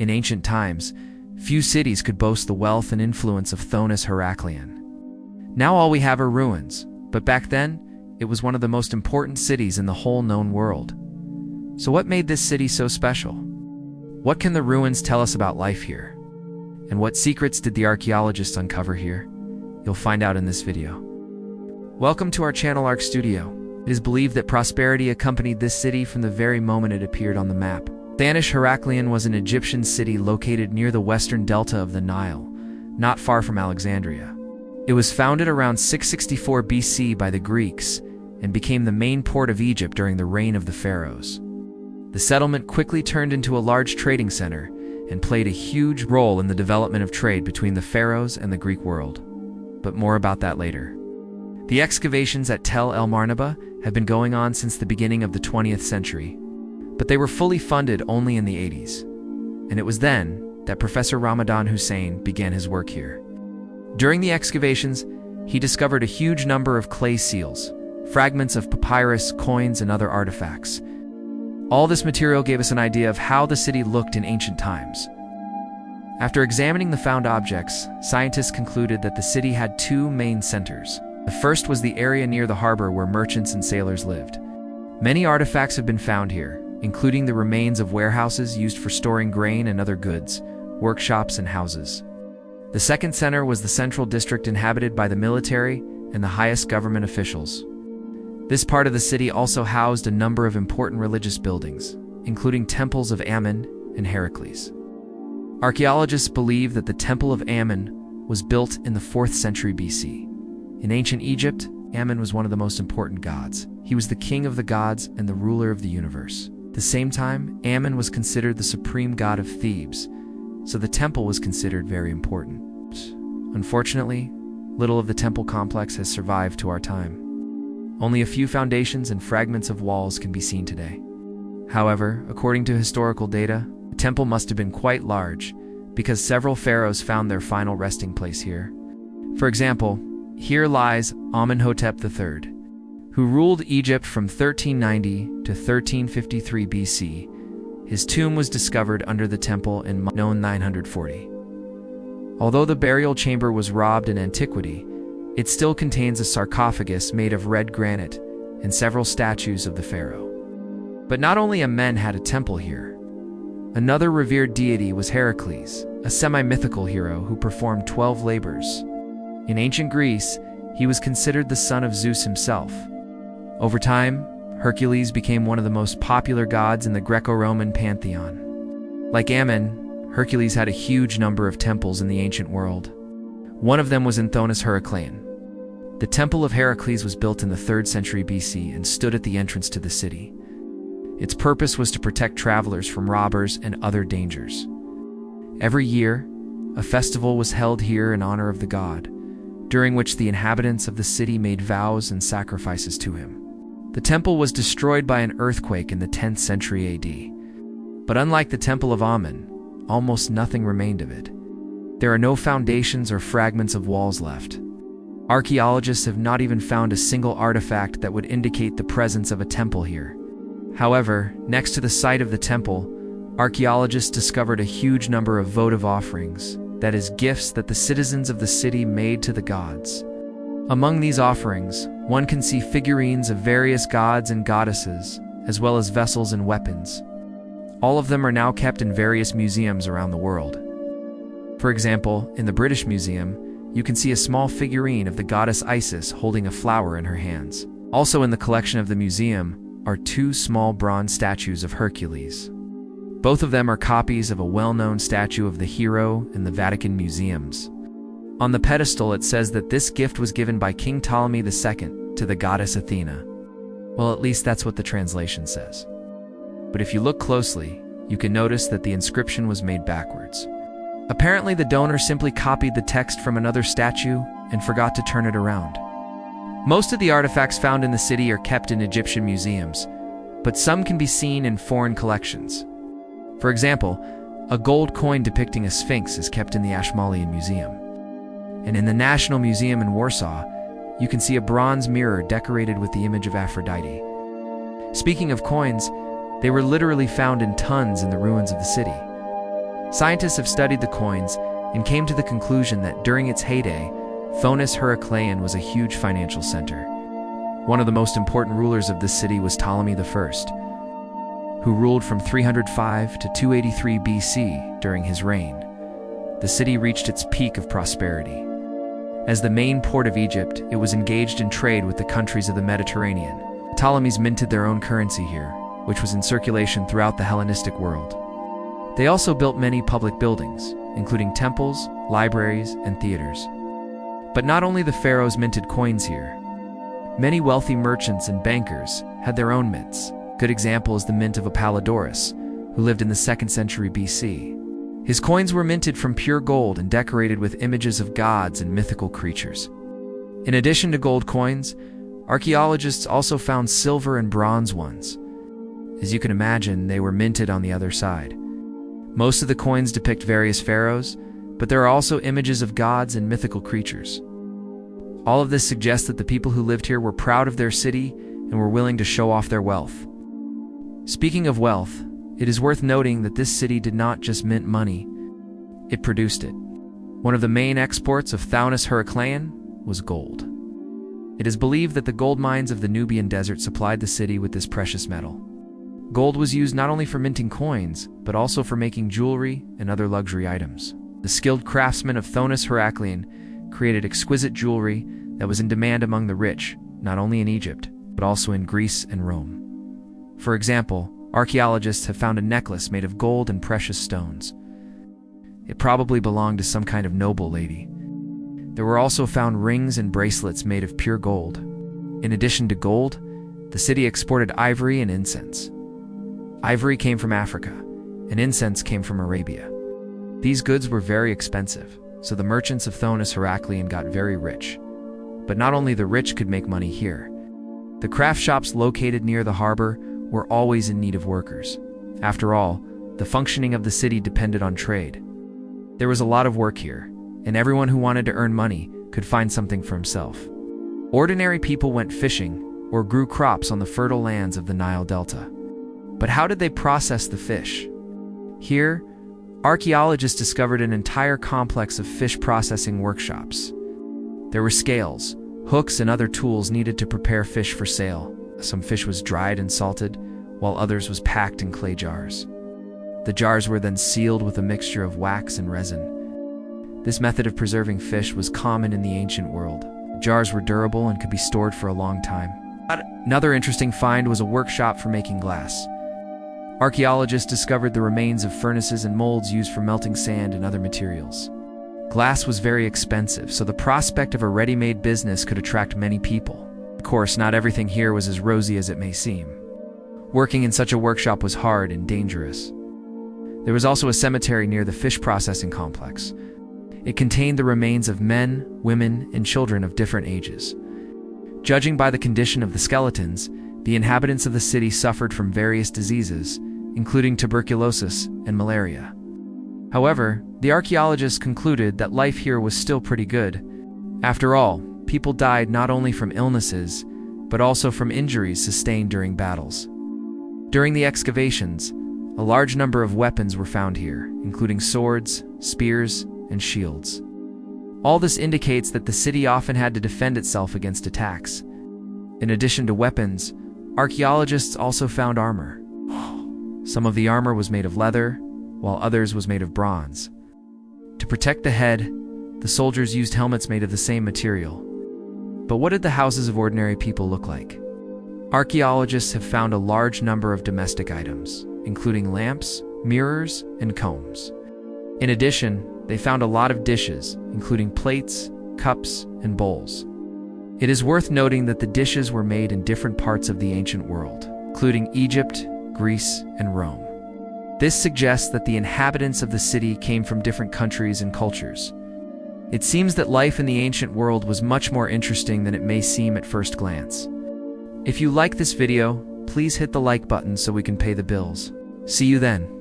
In ancient times, few cities could boast the wealth and influence of Thonis-Heracleion. Now all we have are ruins, but back then, it was one of the most important cities in the whole known world. So what made this city so special? What can the ruins tell us about life here? And what secrets did the archaeologists uncover here? You'll find out in this video. Welcome to our channel Ark Studio. It is believed that prosperity accompanied this city from the very moment it appeared on the map. Thonis-Heracleion was an Egyptian city located near the western delta of the Nile, not far from Alexandria. It was founded around 664 BC by the Greeks and became the main port of Egypt during the reign of the pharaohs. The settlement quickly turned into a large trading center and played a huge role in the development of trade between the pharaohs and the Greek world. But more about that later. The excavations at Tel El Marnaba have been going on since the beginning of the 20th century, but they were fully funded only in the 80s. And it was then that Professor Ramadan Hussein began his work here. During the excavations, he discovered a huge number of clay seals, fragments of papyrus, coins, and other artifacts. All this material gave us an idea of how the city looked in ancient times. After examining the found objects, scientists concluded that the city had two main centers. The first was the area near the harbor where merchants and sailors lived. Many artifacts have been found here, including the remains of warehouses used for storing grain and other goods, workshops and houses. The second center was the central district inhabited by the military and the highest government officials. This part of the city also housed a number of important religious buildings, including temples of Amun and Heracles. Archaeologists believe that the Temple of Amun was built in the 4th century BC. In ancient Egypt, Amun was one of the most important gods. He was the king of the gods and the ruler of the universe. At the same time, Amun was considered the supreme god of Thebes, so the temple was considered very important. Unfortunately, little of the temple complex has survived to our time. Only a few foundations and fragments of walls can be seen today. However, according to historical data, the temple must have been quite large because several pharaohs found their final resting place here. For example, here lies Amenhotep III, who ruled Egypt from 1390 to 1353 BC. His tomb was discovered under the temple in 940. Although the burial chamber was robbed in antiquity, it still contains a sarcophagus made of red granite and several statues of the pharaoh. But not only Amun had a temple here. Another revered deity was Heracles, a semi-mythical hero who performed 12 labors. In ancient Greece, he was considered the son of Zeus himself. Over time, Hercules became one of the most popular gods in the Greco-Roman pantheon. Like Amun, Hercules had a huge number of temples in the ancient world. One of them was in Thonis-Heracleion. The Temple of Heracles was built in the 3rd century BC and stood at the entrance to the city. Its purpose was to protect travelers from robbers and other dangers. Every year, a festival was held here in honor of the god, during which the inhabitants of the city made vows and sacrifices to him. The temple was destroyed by an earthquake in the 10th century AD. But unlike the Temple of Amun, almost nothing remained of it. There are no foundations or fragments of walls left. Archaeologists have not even found a single artifact that would indicate the presence of a temple here. However, next to the site of the temple, archaeologists discovered a huge number of votive offerings, that is, gifts that the citizens of the city made to the gods. Among these offerings, one can see figurines of various gods and goddesses, as well as vessels and weapons. All of them are now kept in various museums around the world. For example, in the British Museum, you can see a small figurine of the goddess Isis holding a flower in her hands. Also in the collection of the museum are two small bronze statues of Hercules. Both of them are copies of a well-known statue of the hero in the Vatican museums. On the pedestal it says that this gift was given by King Ptolemy II to the goddess Athena. Well, at least that's what the translation says. But if you look closely, you can notice that the inscription was made backwards. Apparently the donor simply copied the text from another statue and forgot to turn it around. Most of the artifacts found in the city are kept in Egyptian museums, but some can be seen in foreign collections. For example, a gold coin depicting a sphinx is kept in the Ashmolean Museum. And in the National Museum in Warsaw, you can see a bronze mirror decorated with the image of Aphrodite. Speaking of coins, they were literally found in tons in the ruins of the city. Scientists have studied the coins and came to the conclusion that during its heyday, Thonis-Heracleion was a huge financial center. One of the most important rulers of this city was Ptolemy I, who ruled from 305 to 283 BC during his reign. The city reached its peak of prosperity. As the main port of Egypt, it was engaged in trade with the countries of the Mediterranean. Ptolemies minted their own currency here, which was in circulation throughout the Hellenistic world. They also built many public buildings, including temples, libraries, and theaters. But not only the pharaohs minted coins here. Many wealthy merchants and bankers had their own mints. A good example is the mint of Apollodorus, who lived in the 2nd century BC. His coins were minted from pure gold and decorated with images of gods and mythical creatures. In addition to gold coins, archaeologists also found silver and bronze ones. As you can imagine, they were minted on the other side. Most of the coins depict various pharaohs, but there are also images of gods and mythical creatures. All of this suggests that the people who lived here were proud of their city and were willing to show off their wealth. Speaking of wealth, it is worth noting that this city did not just mint money, it produced it. One of the main exports of Thonis-Heracleion was gold. It is believed that the gold mines of the Nubian desert supplied the city with this precious metal. Gold was used not only for minting coins, but also for making jewelry and other luxury items. The skilled craftsmen of Thonis-Heracleion created exquisite jewelry that was in demand among the rich, not only in Egypt, but also in Greece and Rome. For example, archaeologists have found a necklace made of gold and precious stones. It probably belonged to some kind of noble lady. There were also found rings and bracelets made of pure gold. In addition to gold, the city exported ivory and incense. Ivory came from Africa, and incense came from Arabia. These goods were very expensive, so the merchants of Thonis-Heracleion got very rich. But not only the rich could make money here. The craft shops located near the harbor were always in need of workers. After all, the functioning of the city depended on trade. There was a lot of work here, and everyone who wanted to earn money could find something for himself. Ordinary people went fishing or grew crops on the fertile lands of the Nile Delta. But how did they process the fish? Here, archaeologists discovered an entire complex of fish processing workshops. There were scales, hooks, and other tools needed to prepare fish for sale. Some fish was dried and salted, while others was packed in clay jars. The jars were then sealed with a mixture of wax and resin. This method of preserving fish was common in the ancient world. Jars were durable and could be stored for a long time. Another interesting find was a workshop for making glass. Archaeologists discovered the remains of furnaces and molds used for melting sand and other materials. Glass was very expensive, so the prospect of a ready-made business could attract many people. Of course, not everything here was as rosy as it may seem. Working in such a workshop was hard and dangerous. There was also a cemetery near the fish processing complex. It contained the remains of men, women, and children of different ages. Judging by the condition of the skeletons, the inhabitants of the city suffered from various diseases, including tuberculosis and malaria. However, the archaeologists concluded that life here was still pretty good. After all, people died not only from illnesses, but also from injuries sustained during battles. During the excavations, a large number of weapons were found here, including swords, spears, and shields. All this indicates that the city often had to defend itself against attacks. In addition to weapons, archaeologists also found armor. Some of the armor was made of leather, while others was made of bronze. To protect the head, the soldiers used helmets made of the same material. But what did the houses of ordinary people look like? Archaeologists have found a large number of domestic items, including lamps, mirrors, and combs. In addition, they found a lot of dishes, including plates, cups, and bowls. It is worth noting that the dishes were made in different parts of the ancient world, including Egypt, Greece, and Rome. This suggests that the inhabitants of the city came from different countries and cultures. It seems that life in the ancient world was much more interesting than it may seem at first glance. If you like this video, please hit the like button so we can pay the bills. See you then.